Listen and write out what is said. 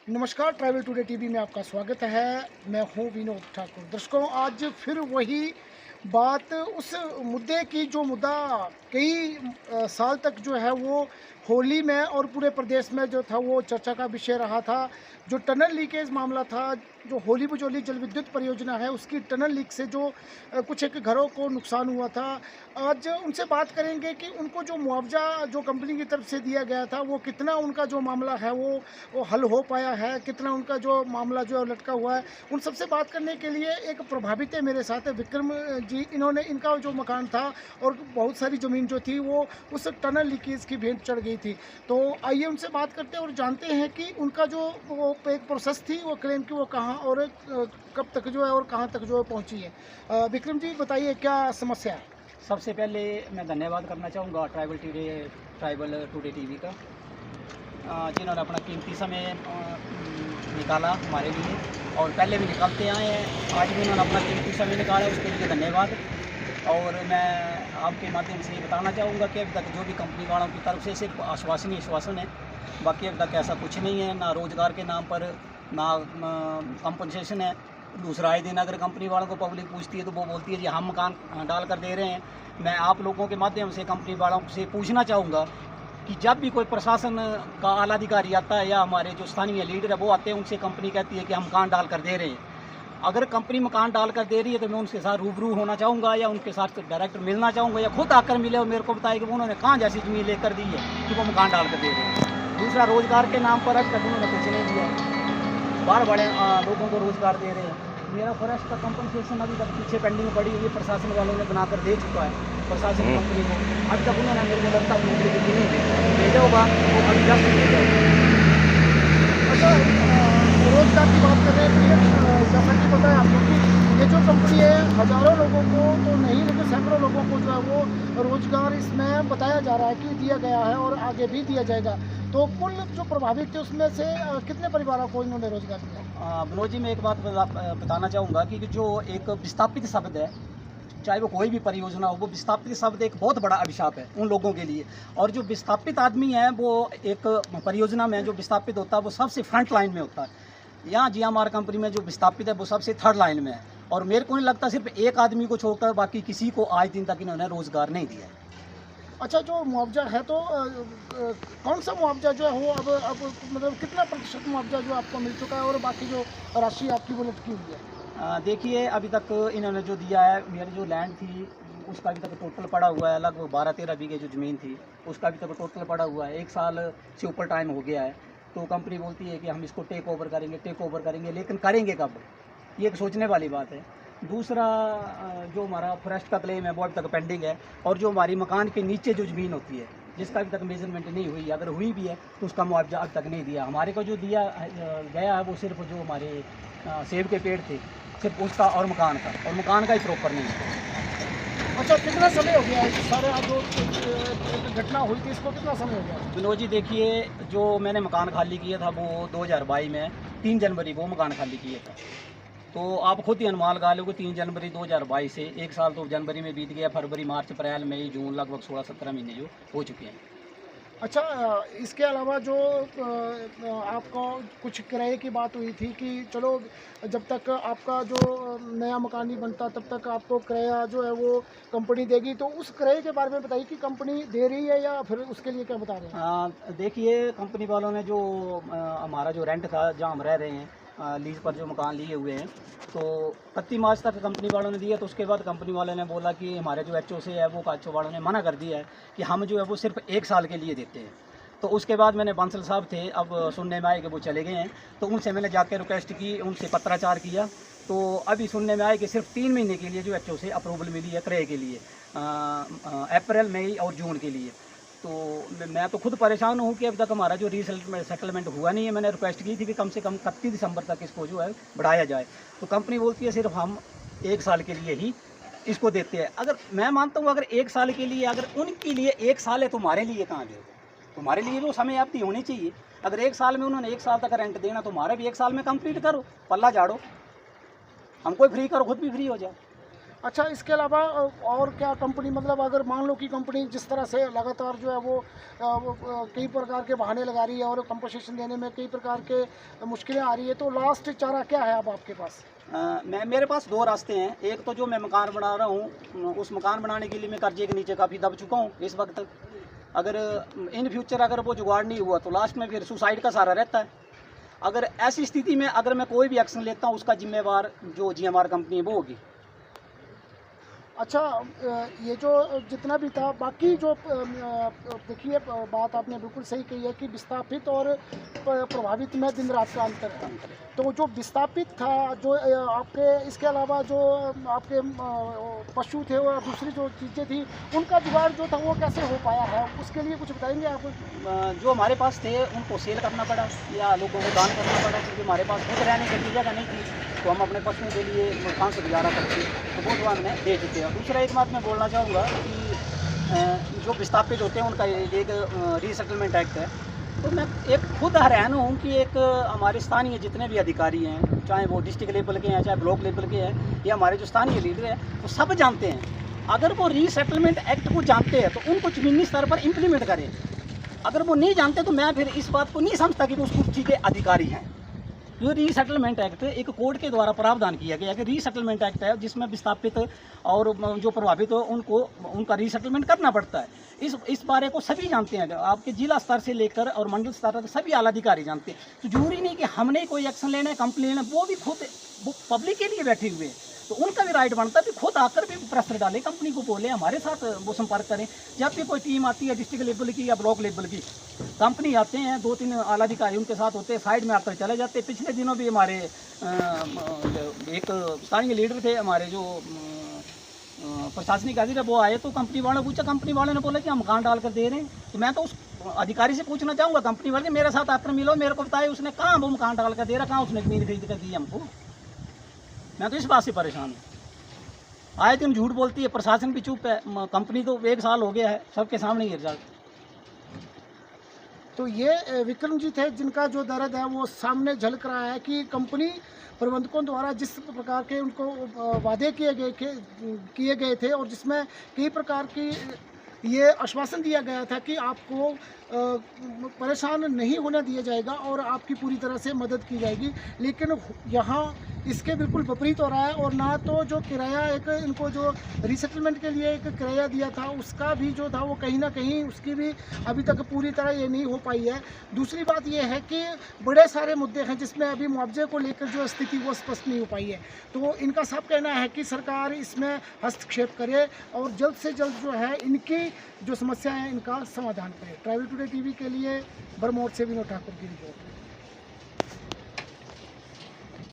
नमस्कार, travel today TV में आपका स्वागत है। मैं हूं विनोद ठाकुर। दर्शकों, आज फिर वही बात उस मुद्दे की जो मुद्दा कई साल तक जो है वो होली में और पूरे प्रदेश में जो था वो चर्चा का विषय रहा था। जो टनल लीकेज मामला था, जो होली बुजोली जल विद्युत परियोजना है उसकी टनल लीक से जो कुछ एक घरों को नुकसान हुआ था। आज उनसे बात करेंगे कि उनको जो मुआवजा जो कंपनी की तरफ से दिया गया था वो कितना उनका जो मामला है वो हल हो पाया है, कितना उनका जो मामला जो है लटका हुआ है। उन सबसे बात करने के लिए एक प्रभावित है मेरे साथ है विक्रम जी। इन्होंने इनका जो मकान था और बहुत सारी ज़मीन जो थी वो उस टनल लीकेज की भेंट चढ़ गई थी। तो आइए उनसे बात करते हैं और जानते हैं कि उनका जो वो एक प्रोसेस थी वो क्लेम की वो कहाँ और कब तक जो है और कहाँ तक जो है पहुँची है। विक्रम जी बताइए क्या समस्या है। सबसे पहले मैं धन्यवाद करना चाहूँगा ट्राइबल टुडे टीवी का, जिन्होंने अपना कीमती समय निकाला हमारे लिए और पहले भी निकालते आए हैं। आज भी उन्होंने अपना कीमती समय निकाला, उसके लिए धन्यवाद। और मैं आपके माध्यम से ये बताना चाहूँगा कि अभी तक जो भी कंपनी वालों की तरफ से सिर्फ आश्वासन ही आश्वासन है, बाकी अभी तक ऐसा कुछ नहीं है। ना रोज़गार के नाम पर ना कंपनसेशन है। दूसरा, आए दिन अगर कंपनी वालों को पब्लिक पूछती है तो वो बोलती है जी हम मकान डाल कर दे रहे हैं। मैं आप लोगों के माध्यम से कंपनी वालों से पूछना चाहूँगा कि जब भी कोई प्रशासन का आला अधिकारी आता है या हमारे जो स्थानीय लीडर है वो आते हैं, उनसे कंपनी कहती है कि हम मकान डाल कर दे रहे हैं। अगर कंपनी मकान डाल कर दे रही है तो मैं उनके साथ रूबरू होना चाहूँगा या उनके साथ डायरेक्ट मिलना चाहूँगा या खुद आकर मिले और मेरे को बताए कि उन्होंने कहाँ जैसी ज़मीन लेकर दी है कि वो मकान डाल कर दे रहे हैं। दूसरा, रोज़गार के नाम पर अब तक उन्होंने कुछ नहीं दिया है। बार बड़े लोगों को रोज़गार दे रहे हैं। मेरा फॉरेस्ट का कंपनसेशन अभी तक पीछे पेंडिंग पड़ी हुई है, प्रशासन वालों ने बनाकर दे चुका है प्रशासन कंपनी को। अभी तक उन्होंने मेरे को लगता है नौकरी की नहीं भेजा होगा तो अभी जस्ट भेजा होगा। अच्छा, रोजगार की बात कर रहे हैं तो जैसा कि पता है आपको कि ये जो कंपनी है हज़ारों लोगों को तो नहीं लेकिन सैकड़ों लोगों को जो है वो रोजगार इसमें बताया जा रहा है कि दिया गया है और आगे भी दिया जाएगा। तो कुल जो प्रभावित थे उसमें से कितने परिवारों को इन्होंने रोजगार दिया। मनोज जी, मैं एक बात बताना चाहूँगा कि जो एक विस्थापित शब्द है, चाहे वो कोई भी परियोजना हो, वो विस्थापित शब्द एक बहुत बड़ा अभिशाप है उन लोगों के लिए। और जो विस्थापित आदमी है वो एक परियोजना में जो विस्थापित होता है वो सबसे फ्रंट लाइन में होता है। यहाँ GMR कंपनी में जो विस्थापित है वो सबसे थर्ड लाइन में है। और मेरे को नहीं लगता सिर्फ एक आदमी को छोड़कर बाकी किसी को आज दिन तक इन्होंने रोज़गार नहीं दिया है। अच्छा, जो मुआवजा है तो कौन सा मुआवजा जो है वो अब मतलब कितना प्रतिशत मुआवजा जो आपको मिल चुका है और बाकी जो राशि आपकी वो लटकी हुई है। देखिए, अभी तक इन्होंने जो दिया है, मेरी जो लैंड थी उसका अभी तक टोटल पड़ा हुआ है लगभग 12-13 बीघे जो ज़मीन थी उसका अभी तक टोटल पड़ा हुआ है। 1 साल से ऊपर टाइम हो गया है। तो कंपनी बोलती है कि हम इसको टेक ओवर करेंगे, लेकिन करेंगे कब, ये एक सोचने वाली बात है। दूसरा, जो हमारा फॉरेस्ट का क्लेम है वो अभी तक पेंडिंग है। और जो हमारी मकान के नीचे जो ज़मीन होती है जिसका अभी तक मेजरमेंट नहीं हुई, अगर हुई भी है तो उसका मुआवजा अब तक नहीं दिया। हमारे को जो दिया गया है वो सिर्फ जो हमारे सेब के पेड़ थे सिर्फ उसका और मकान का ही प्रॉपर नहीं है। अच्छा, कितना समय हो गया है सारे जो घटना हुई थी इसको कितना समय हो गया। विनोद जी देखिए, जो मैंने मकान खाली किया था वो 2022 में 3 जनवरी को मकान खाली किया था। तो आप खुद ही अनुमान लगा लो कि 3 जनवरी 2022 से 1 साल तो जनवरी में बीत गया। फरवरी, मार्च, अप्रैल, मई, जून, लगभग 16-17 महीने जो हो चुके हैं। अच्छा, इसके अलावा जो आपको कुछ किराए की बात हुई थी कि चलो जब तक आपका जो नया मकान नहीं बनता तब तक आपको किराया जो है वो कंपनी देगी, तो उस किराए के बारे में बताइए कि कंपनी दे रही है या फिर उसके लिए क्या बता रहे हैं। देखिए, कंपनी वालों ने जो हमारा जो रेंट था जहाँ हम रह रहे हैं, लीज पर जो मकान लिए हुए हैं, तो 31 मार्च तक कंपनी वालों ने दिया। तो उसके बाद कंपनी वालों ने बोला कि हमारे जो HO से है वो HO वालों ने मना कर दिया है कि हम जो है वो सिर्फ 1 साल के लिए देते हैं। तो उसके बाद मैंने बंसल साहब थे, अब सुनने में आए कि वो चले गए हैं, तो उनसे मैंने जाकर रिक्वेस्ट की, उनसे पत्राचार किया। तो अभी सुनने में आए कि सिर्फ 3 महीने के लिए जो HO से अप्रूवल मिली है किराए के लिए, अप्रैल, मई और जून के लिए। तो मैं तो खुद परेशान हूँ कि अभी तक हमारा जो सेटलमेंट हुआ नहीं है। मैंने रिक्वेस्ट की थी कि कम से कम 31 दिसंबर तक इसको जो है बढ़ाया जाए। तो कंपनी बोलती है सिर्फ हम 1 साल के लिए ही इसको देते हैं। अगर मैं मानता हूँ अगर 1 साल के लिए, अगर उनके लिए 1 साल है, तुम्हारे लिए कहाँ दे? तुम्हारे लिए तो समय अवधि होनी चाहिए। अगर 1 साल में उन्होंने 1 साल तक रेंट देना, तो हमारे भी 1 साल में कंप्लीट करो, पल्ला झाड़ो, हमको फ्री करो, खुद भी फ्री हो जाए। अच्छा, इसके अलावा और क्या कंपनी, मतलब अगर मान लो कि कंपनी जिस तरह से लगातार जो है वो कई प्रकार के बहाने लगा रही है और कंपनसेशन देने में कई प्रकार के मुश्किलें आ रही है, तो लास्ट चारा क्या है अब आपके पास? मेरे पास दो रास्ते हैं। एक तो जो मैं मकान बना रहा हूँ, उस मकान बनाने के लिए मैं कर्जे के नीचे काफ़ी दब चुका हूँ इस वक्त तक। अगर इन फ्यूचर अगर वो जुगाड़ नहीं हुआ तो लास्ट में फिर सुसाइड का सहारा रहता है। अगर ऐसी स्थिति में अगर मैं कोई भी एक्शन लेता हूँ, उसका जिम्मेवार जो GMR कंपनी है वो होगी। अच्छा, ये जो जितना भी था बाकी जो देखिए, बात आपने बिल्कुल सही कही है कि विस्थापित और प्रभावित में दिन रात का अंतर है। तो जो विस्थापित था, जो आपके इसके अलावा जो आपके पशु थे और दूसरी जो चीज़ें थी, उनका जुगाड़ जो था वो कैसे हो पाया है, उसके लिए कुछ बताएंगे आप? जो हमारे पास थे उनको सेल करना पड़ा या लोगों को दान करना पड़ा, क्योंकि हमारे पास खुद रहने के लिए जगह नहीं थी, तो हम अपने पशुओं के लिए मकान से गुजारा करते, तो वो दुआ हमने दे चुके हैं। दूसरा एक बात मैं बोलना चाहूँगा कि जो विस्थापित होते हैं उनका एक रीसेटलमेंट एक्ट है। तो मैं एक खुद हैरान हूँ कि एक हमारे स्थानीय जितने भी अधिकारी हैं, चाहे वो डिस्ट्रिक्ट लेवल के हैं, चाहे ब्लॉक लेवल के हैं, या हमारे जो स्थानीय लीडर हैं, वो सब जानते हैं। अगर वो रीसेटलमेंट एक्ट को जानते हैं तो उनको ज़मीनी स्तर पर इम्प्लीमेंट करें। अगर वो नहीं जानते तो मैं फिर इस बात को नहीं समझता कि वो उस कुर्सी के अधिकारी हैं। जो रीसेटलमेंट एक्ट एक कोर्ट के द्वारा प्रावधान किया गया कि रीसेटलमेंट एक्ट है, जिसमें विस्थापित और जो प्रभावित हो उनको उनका रीसेटलमेंट करना पड़ता है। इस बारे को सभी जानते हैं, आपके जिला स्तर से लेकर और मंडल स्तर तक सभी आला अधिकारी जानते हैं। तो जरूरी नहीं कि हमने कोई एक्शन लेना है, कंप्लेन लेना है, वो भी खुद वो पब्लिक के लिए बैठे हुए हैं, तो उनका भी राइट बनता है कि खुद आकर भी प्रेशर डालें, कंपनी को बोले, हमारे साथ वो संपर्क करें। जब भी कोई टीम आती है डिस्ट्रिक्ट लेवल की या ब्लॉक लेवल की, कंपनी आते हैं, 2-3 आला अधिकारी उनके साथ होते हैं, साइड में आकर चले जाते हैं। पिछले दिनों भी हमारे एक स्थानीय लीडर थे हमारे जो प्रशासनिक अधिकारी, वो आए तो कंपनी वालों ने पूछा, कंपनी वालों ने बोला कि हम मकान डाल कर दे रहे हैं। तो मैं तो उस अधिकारी से पूछना चाहूँगा, कंपनी वाले मेरे साथ आकर मिलो, मेरे को बताए उसने कहाँ वो मकान डाल कर दे रहा, कहाँ उसने ज़मीन खरीद कर दी हमको। मैं तो इस बात से परेशान हूँ। आए दिन झूठ बोलती है, प्रशासन भी चुप है, कंपनी तो 1 साल हो गया है, सबके सामने ही रिजल्ट। तो ये विक्रमजीत है, जिनका जो दर्द है वो सामने झलक रहा है कि कंपनी प्रबंधकों द्वारा जिस प्रकार के उनको वादे किए गए थे और जिसमें कई प्रकार की ये आश्वासन दिया गया था कि आपको परेशान नहीं होने दिया जाएगा और आपकी पूरी तरह से मदद की जाएगी, लेकिन यहाँ इसके बिल्कुल विपरीत हो रहा है। और ना तो जो किराया, एक इनको जो रीसेटलमेंट के लिए एक किराया दिया था, उसका भी जो था वो कहीं ना कहीं उसकी भी अभी तक पूरी तरह ये नहीं हो पाई है। दूसरी बात ये है कि बड़े सारे मुद्दे हैं जिसमें अभी मुआवजे को लेकर जो स्थिति वो स्पष्ट नहीं हो पाई है। तो इनका साफ कहना है कि सरकार इसमें हस्तक्षेप करे और जल्द से जल्द जो है इनकी जो समस्या है इनका समाधान करे। ट्राइबल टुडे टीवी के लिए बरमौर से विनोद ठाकुर की रिपोर्ट।